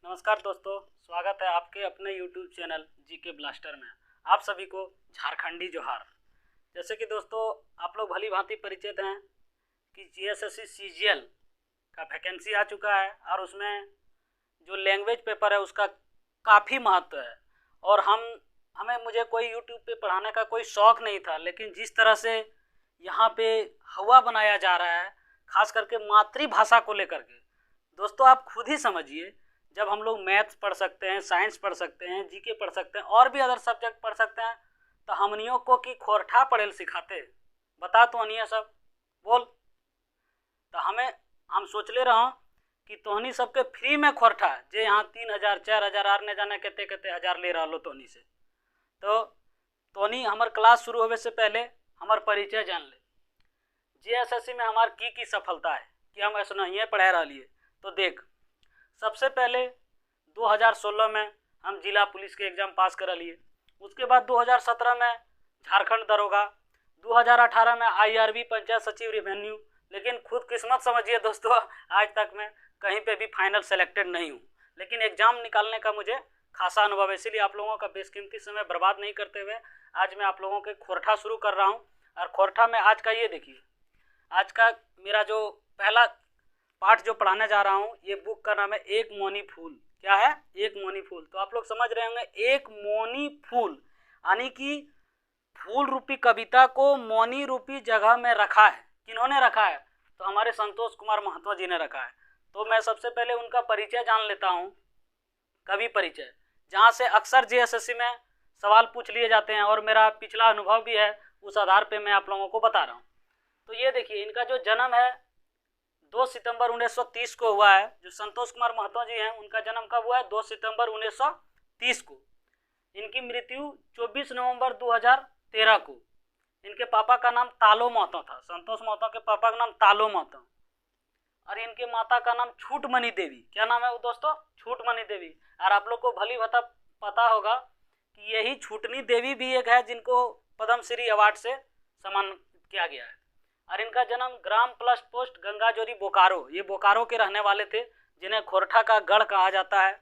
नमस्कार दोस्तों, स्वागत है आपके अपने YouTube चैनल जीके ब्लास्टर में। आप सभी को झारखंडी जोहार। जैसे कि दोस्तों आप लोग भली भांति परिचित हैं कि जीएसएससी सीजीएल का वैकेंसी आ चुका है और उसमें जो लैंग्वेज पेपर है उसका काफ़ी महत्व है। और मुझे कोई YouTube पे पढ़ाने का कोई शौक़ नहीं था, लेकिन जिस तरह से यहाँ पे हवा बनाया जा रहा है, खास करके मातृभाषा को लेकर के, दोस्तों आप खुद ही समझिए। जब हम लोग मैथ्स पढ़ सकते हैं, साइंस पढ़ सकते हैं, जीके पढ़ सकते हैं और भी अदर सब्जेक्ट पढ़ सकते हैं, तो हमनियों को की खोरठा पढ़ेल सिखाते बता तो अनिया सब बोल। तो हम सोच ले रहा हूँ कि तोहनी सबके फ्री में खोरठा जे यहाँ 3000 4000 आर ने जाने कहते कहते हज़ार ले रहा लो तोहनी से। तो तोहनी हमार क्लास शुरू होने से पहले हमार परिचय जान ले। जीएसएससी में हमार की सफलता है कि हम ऐसा नहीं पढ़ा रहा लिए। तो देख, सबसे पहले 2016 में हम जिला पुलिस के एग्ज़ाम पास कर लिए। उसके बाद 2017 में झारखंड दरोगा, 2018 में आईआरबी पंचायत सचिव रेवेन्यू। लेकिन खुद किस्मत समझिए दोस्तों, आज तक मैं कहीं पे भी फाइनल सेलेक्टेड नहीं हूँ, लेकिन एग्ज़ाम निकालने का मुझे खासा अनुभव है। इसीलिए आप लोगों का बेशकीमती समय बर्बाद नहीं करते हुए आज मैं आप लोगों के खोरठा शुरू कर रहा हूँ। और खोरठा में आज का ये देखिए, आज का मेरा जो पहला पाठ जो पढ़ाने जा रहा हूँ, ये बुक का नाम है एक मौनी फूल। क्या है? एक मौनी फूल। तो आप लोग समझ रहे होंगे, एक मौनी फूल यानी कि फूल रूपी कविता को मौनी रूपी जगह में रखा है। किन्होंने रखा है? तो हमारे संतोष कुमार महतो जी ने रखा है। तो मैं सबसे पहले उनका परिचय जान लेता हूँ, कवि परिचय, जहाँ से अक्सर जीएसएससी में सवाल पूछ लिए जाते हैं और मेरा पिछला अनुभव भी है, उस आधार पर मैं आप लोगों को बता रहा हूँ। तो ये देखिए, इनका जो जन्म है 2 सितंबर 1930 को हुआ है। जो संतोष कुमार महतो जी हैं, उनका जन्म कब हुआ है? 2 सितंबर 1930 को। इनकी मृत्यु 24 नवंबर 2013 को। इनके पापा का नाम तालो महतो था। संतोष महतो के पापा का नाम तालो महतो और इनके माता का नाम छूटमणि देवी। क्या नाम है वो दोस्तों? छूटमणि देवी। और आप लोग को भली भांति पता होगा कि यही छूटनी देवी भी एक है जिनको पद्मश्री अवार्ड से सम्मानित किया गया है। और इनका जन्म ग्राम प्लस पोस्ट गंगाजोरी बोकारो, ये बोकारो के रहने वाले थे, जिन्हें खोरठा का गढ़ कहा जाता है।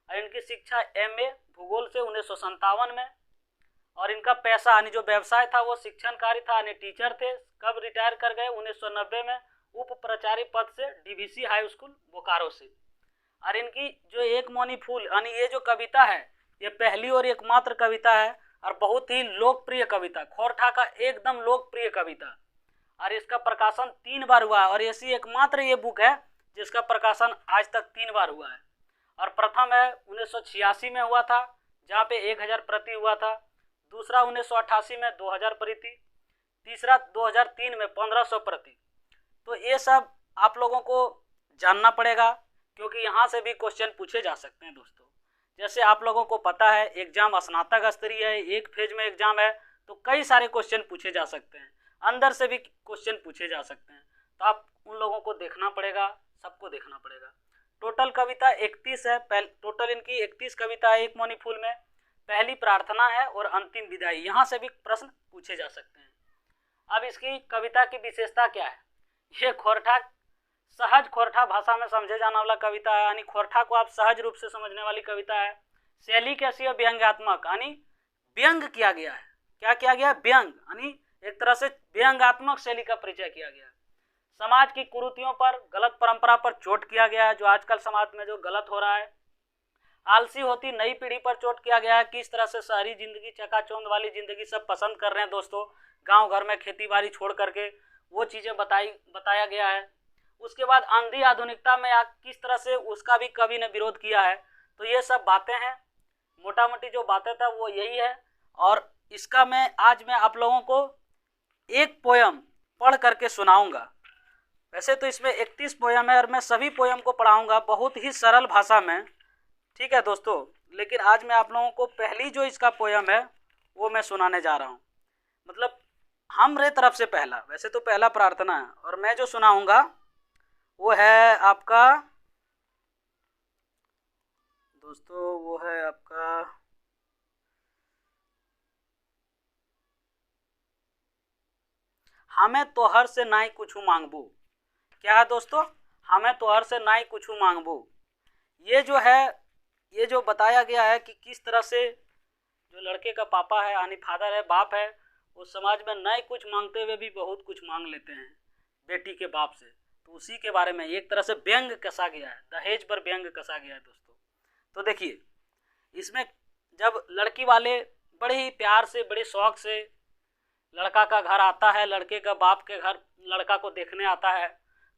और इनकी शिक्षा एमए भूगोल से 1957 में। और इनका पैसा यानी जो व्यवसाय था वो शिक्षण कार्य था, यानी टीचर थे। कब रिटायर कर गए? 1990 में उप प्राचार्य पद से डीवीसी हाई स्कूल बोकारो से। और इनकी जो एक मौनी फूल यानी ये जो कविता है, ये पहली और एकमात्र कविता है और बहुत ही लोकप्रिय कविता, खोरठा का एकदम लोकप्रिय कविता। और इसका प्रकाशन 3 बार हुआ है और ऐसी एकमात्र ये बुक है जिसका प्रकाशन आज तक 3 बार हुआ है। और प्रथम है 1986 में हुआ था, जहाँ पे 1000 प्रति हुआ था। दूसरा 1988 में 2000 प्रति। तीसरा 2003 में 1500 प्रति। तो ये सब आप लोगों को जानना पड़ेगा, क्योंकि यहाँ से भी क्वेश्चन पूछे जा सकते हैं दोस्तों। जैसे आप लोगों को पता है एग्जाम स्नातक स्तरीय है, एक फेज में एग्जाम है, तो कई सारे क्वेश्चन पूछे जा सकते हैं, अंदर से भी क्वेश्चन पूछे जा सकते हैं। तो आप उन लोगों को देखना पड़ेगा, सबको देखना पड़ेगा। टोटल कविता 31 है। टोटल इनकी 31 कविता है एक मौनी फूल में। पहली प्रार्थना है और अंतिम विदाई, यहाँ से भी प्रश्न पूछे जा सकते हैं। अब इसकी कविता की विशेषता क्या है? ये खोरठा सहज खोरठा भाषा में समझे जाने वाला कविता है, यानी खोरठा को आप सहज रूप से समझने वाली कविता है। शैली कैसी है? व्यंग्यात्मक, यानी व्यंग किया गया है। क्या किया गया? व्यंग, यानी एक तरह से व्यंग्यात्मक शैली का परिचय किया गया। समाज की कुरीतियों पर, गलत परंपरा पर चोट किया गया है, जो आजकल समाज में जो गलत हो रहा है। आलसी होती नई पीढ़ी पर चोट किया गया है, किस तरह से शहरी जिंदगी, चकाचौंध वाली जिंदगी सब पसंद कर रहे हैं दोस्तों, गांव घर में खेती बाड़ी छोड़ करके, वो चीज़ें बताया गया है। उसके बाद अंधी आधुनिकता में किस तरह से उसका भी कवि ने विरोध किया है। तो ये सब बातें हैं, मोटा मोटी जो बातें था वो यही है। और इसका आज मैं आप लोगों को एक पोयम पढ़ करके सुनाऊंगा। वैसे तो इसमें 31 पोयम है और मैं सभी पोयम को पढ़ाऊंगा बहुत ही सरल भाषा में, ठीक है दोस्तों। लेकिन आज मैं आप लोगों को पहली जो इसका पोयम है वो मैं सुनाने जा रहा हूँ, मतलब हमरे तरफ से पहला। वैसे तो पहला प्रार्थना है और मैं जो सुनाऊंगा वो है आपका दोस्तों, वो है आपका हमें तोहर से नाई कुछ मांगबू। क्या है दोस्तों? हमें तोहर से नाई कुछ मांगबू। ये जो है, ये जो बताया गया है कि किस तरह से जो लड़के का पापा है यानी फादर है, बाप है, वो समाज में नहीं कुछ मांगते हुए भी बहुत कुछ मांग लेते हैं बेटी के बाप से। तो उसी के बारे में एक तरह से व्यंग कसा गया है, दहेज पर व्यंग कसा गया है दोस्तों। तो देखिए, इसमें जब लड़की वाले बड़े ही प्यार से, बड़े शौक से लड़का का घर आता है, लड़के का बाप के घर लड़का को देखने आता है,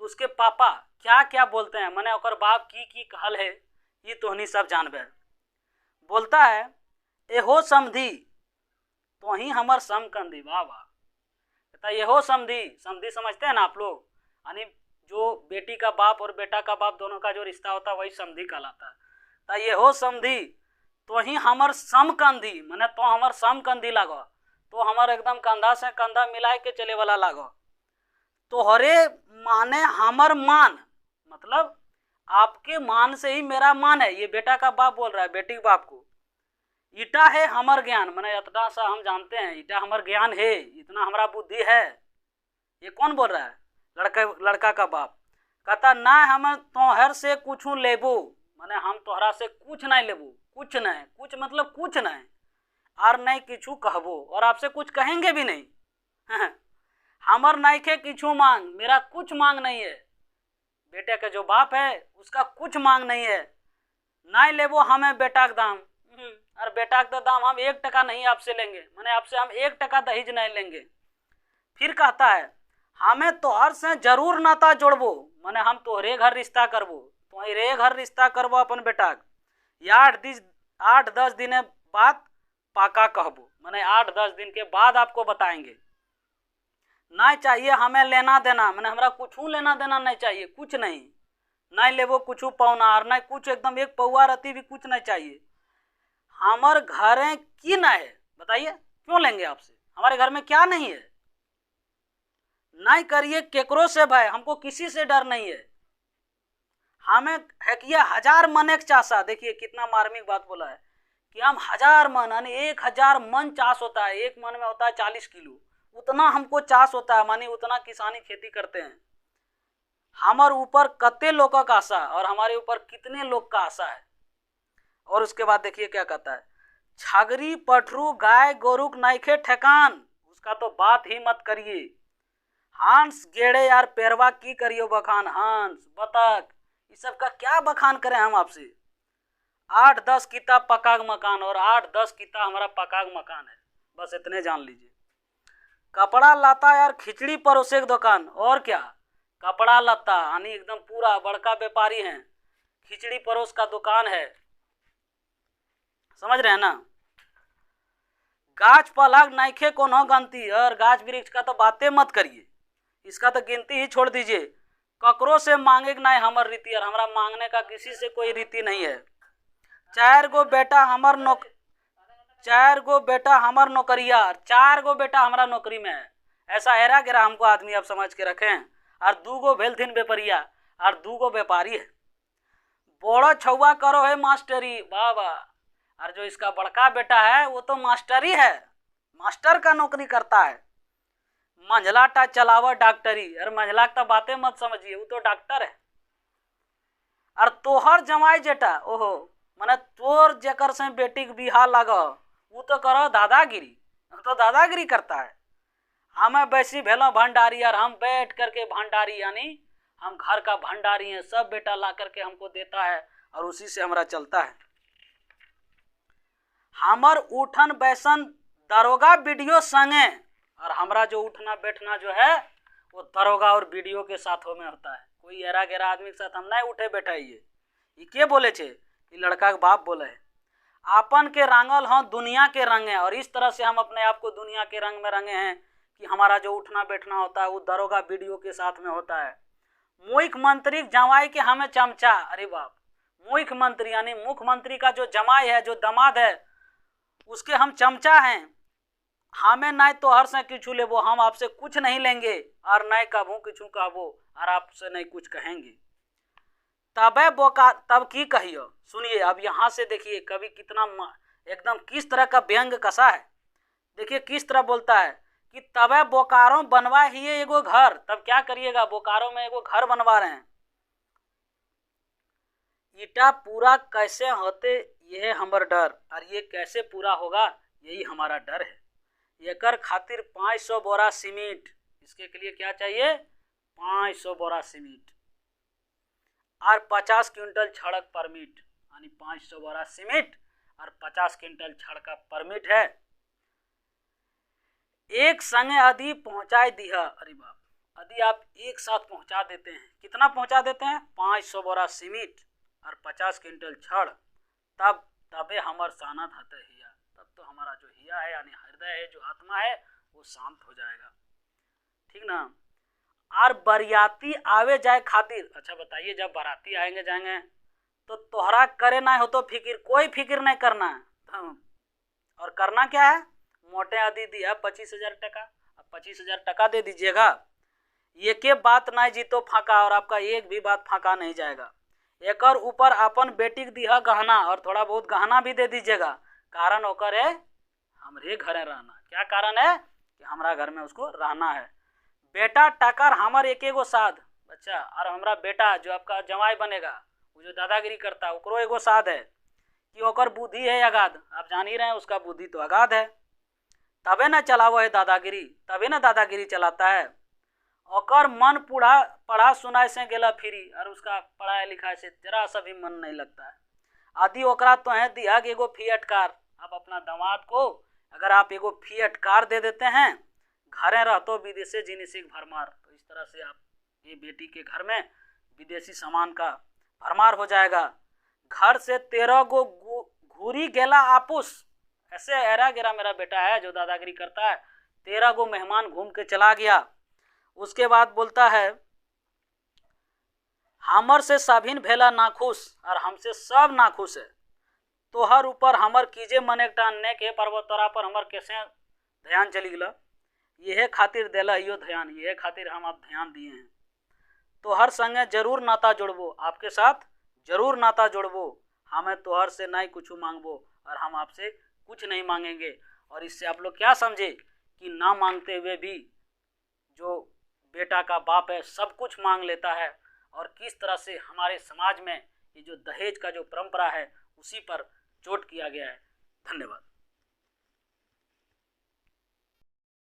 तो उसके पापा क्या क्या बोलते हैं, मने ओकर बाप की कहल है, ये तोहनी सब जानबे। बोलता है, एहो समधी तो ही हमर सम कंदी। वाह वाह। कहता एहो समधी, समधी समझते हैं ना आप लोग, यानी जो बेटी का बाप और बेटा का बाप दोनों का जो रिश्ता होता है वही समधी कहलाता है। तो एहो समधी तो ही हमर सम कंदी, मने तो हमर सम कंदी लागो, तो हमार एकदम कंधा से कंधा मिलाए के चले वाला लागो। तोहरे माने हमर मान, मतलब आपके मान से ही मेरा मान है। ये बेटा का बाप बोल रहा है बेटी के बाप को। ईटा है हमर ज्ञान, माने इतना सा हम जानते हैं, ईटा हमर ज्ञान है, इतना हमारा बुद्धि है। ये कौन बोल रहा है? लड़का का बाप। कहता ना हम तोहर से कुछ लेबो, माने हम तोहरा से कुछ नहीं लेबो, कुछ नहीं, कुछ मतलब कुछ नहीं, और नहीं किछु कहबो, और आपसे कुछ कहेंगे भी नहीं। हमर नहीं के किछु मांग, मेरा कुछ मांग नहीं है। बेटे का जो बाप है उसका कुछ मांग नहीं है। नहीं लेबो हमें बेटा का दाम, और बेटा का दाम हम 1 टका नहीं आपसे लेंगे, माने आपसे हम 1 टका दहेज नहीं लेंगे। फिर कहता है हमें तोहर से जरूर नाता जोड़बो, माने हम तोहरे घर रिश्ता करबो, तोहरे घर रिश्ता करबो अपन बेटा। या 8-10 दिन बाद पाका कहबो, माने 8-10 दिन के बाद आपको बताएंगे। नहीं चाहिए हमें लेना देना, माने हमारा कुछ लेना देना नहीं चाहिए, कुछ नहीं, नहीं लेबो कुछ पौना, और नहीं कुछ एकदम 1 पौआ रती भी कुछ नहीं चाहिए। हमारे घर की नहीं है, बताइए क्यों लेंगे आपसे? हमारे घर में क्या नहीं है? नहीं करिए केकरो से भय, हमको किसी से डर नहीं है। हमें है कि 1000 मन एक चासा, देखिए कितना मार्मिक बात बोला है कि हम 1000 मन, यानी 1000 मन चास होता है, 1 मन में होता है 40 किलो, उतना हमको चास होता है, मानी उतना किसानी खेती करते हैं। हमारे ऊपर कते लोग का आशा, और हमारे ऊपर कितने लोग का आशा है। और उसके बाद देखिए क्या कहता है, छागरी पठरू गाय गोरुक नाइखे ठेकान, उसका तो बात ही मत करिए। हंस गेड़े यार पेरवा की करियो बखान, हंस बतख ये सब का क्या बखान करें हम आपसे। 8-10 किता पक्का मकान, और 8-10 किता हमारा पक्का मकान है, बस इतने जान लीजिए। कपड़ा लाता यार खिचड़ी परोसे की दुकान, और क्या कपड़ा लत्ता, यानी एकदम पूरा बड़का व्यापारी हैं, खिचड़ी परोस का दुकान है, समझ रहे हैं ना। गाछ पलग नाइखे कोनो गंती, और गाछ वृक्ष का तो बातें मत करिए, इसका तो गिनती ही छोड़ दीजिए। ककरो से मांगे कि नहीं हमर रीति, और हमारा मांगने का किसी से कोई रीति नहीं है। 4 गो बेटा हमर 4 गो बेटा हमर नौकरिया, 4 गो बेटा हमारा नौकरी में है, ऐसा हेरा गेरा हमको आदमी आप समझ के रखें। और 2 गो भेलथिन व्यापारिया, और 2 गो व्यापारी है। बड़ा छुआ करो है मास्टरी, बाबा। और जो इसका बड़का बेटा है वो तो मास्टरी है, मास्टर का नौकरी करता है। मंझलाटा चलावा डॉक्टरी, और मंझला तो बातें मत समझिए, वो तो डॉक्टर है। और तोहर जमाई जेटा, ओहो माने तोर जेकर से बेटी के बिहा लग, वो तो करो दादागिरी, तो दादागिरी करता है। हमें बैसी भेलो भंडारी, और हम बैठ करके भंडारी, यानी हम घर का भंडारी हैं, सब बेटा ला करके हमको देता है, और उसी से हमारा चलता है। हमर उठन बैसन दरोगा वीडियो संगे, और हमारा जो उठना बैठना जो है वो दरोगा और वीडियो के साथों में होता है। कोई एरा गेरा आदमी के साथ हम नहीं उठे बैठाइए। ये के बोले छे? ये लड़का के बाप बोले है। आपन के रंगल हों दुनिया के रंगे, और इस तरह से हम अपने आप को दुनिया के रंग में रंगे हैं कि हमारा जो उठना बैठना होता है वो दरोगा वीडियो के साथ में होता है। मुख्यमंत्री जमाई के हमें चमचा, अरे बाप, मुख्यमंत्री यानी मुख्यमंत्री का जो जमाई है, जो दामाद है, उसके हम चमचा हैं। हमें नहीं तो हर से किछु लेबो, हम आपसे कुछ नहीं लेंगे, और नहीं कभू किछु कहबो, और आपसे नहीं कुछ कहेंगे। तबे बोका तब की कहियो। सुनिए अब यहाँ से देखिए कवि कितना एकदम किस तरह का व्यंग कसा है। देखिए किस तरह बोलता है कि तबे बोकारो बनवा ही एगो घर। तब क्या करिएगा, बोकारो में एगो घर बनवा रहे हैं। ईटा पूरा कैसे होते यह हमर डर, और ये कैसे पूरा होगा यही हमारा डर है। एकर खातिर 500 बोरा सीमेंट, इसके लिए क्या चाहिए 500 बोरा सीमेंट और 50 क्विंटल छड़ परमिट, यानी 500 बोरा सीमेंट और 50 क्विंटल छड़ का परमिट है। एक संगे यदि पहुंचाए दिया, अरे बाप, यदि आप एक साथ पहुंचा देते हैं, कितना पहुंचा देते हैं 500 बोरा सीमेंट और 50 क्विंटल छड़, तबे हमर सानत हते हिया, तब तो हमारा जो हिया है यानी हृदय है, जो आत्मा है वो शांत हो जाएगा, ठीक ना। और बरियाती आवे जाए खातिर, अच्छा बताइए जब बाराती आएंगे जाएंगे तो तोहरा करे ना हो तो फिक्र, कोई फिक्र नहीं करना है, और करना क्या है, मोटे आदि दिया 25,000 टका, अब 25,000 टका दे दीजिएगा, ये के बात नहीं जीतो फाका, और आपका एक भी बात फाका नहीं जाएगा। एक और ऊपर अपन बेटी के दिया गहना, और थोड़ा बहुत गहना भी दे दीजिएगा, कारण होकर है हमरे घरे रहना, क्या कारण है कि हमारा घर में उसको रहना है। बेटा टकर हमर एक एगो साध बच्चा, और हमारा बेटा जो आपका जवाई बनेगा, वो जो दादागिरी करता है ओकरो एगो साध है कि ओकर बुद्धि है अगाध, आप जान ही रहे हैं उसका बुद्धि तो अगाध है, तबे ना चलावो है दादागिरी, तबे ना दादागिरी चलाता है। ओकर मन पढ़ा सुनाए से गेला फ्री, और उसका पढ़ाई लिखाई से जरा सा भी मन नहीं लगता है। आदि ओकरा तो है दिया कि एगो फिएट कार, आप अपना दामाद को अगर आप एगो फिएट कार दे देते हैं, घरे रहतो विदेशी जिनिस भरमार, तो इस तरह से आप ये बेटी के घर में विदेशी सामान का भरमार हो जाएगा। घर से 13 गो घूरी गेला आपुस, ऐसे ऐरा गेरा मेरा बेटा है जो दादागिरी करता है, 13 गो मेहमान घूम के चला गया। उसके बाद बोलता है हमर से सभिन भेला नाखुश, और हमसे सब नाखुश है, तोहर ऊपर हमर कीजे मन एक टानने के पर्वत तोरा पर हमर कैसे ध्यान चली गला, यह खातिर देला यो ध्यान, यह खातिर हम आप ध्यान दिए हैं। तोहर संगे जरूर नाता जोड़बो, आपके साथ जरूर नाता जोड़बो, हमें तोहर से नहीं कुछ मांगबो, और हम आपसे कुछ नहीं मांगेंगे। और इससे आप लोग क्या समझे कि ना मांगते हुए भी जो बेटा का बाप है सब कुछ मांग लेता है, और किस तरह से हमारे समाज में ये जो दहेज का जो परंपरा है उसी पर चोट किया गया है। धन्यवाद।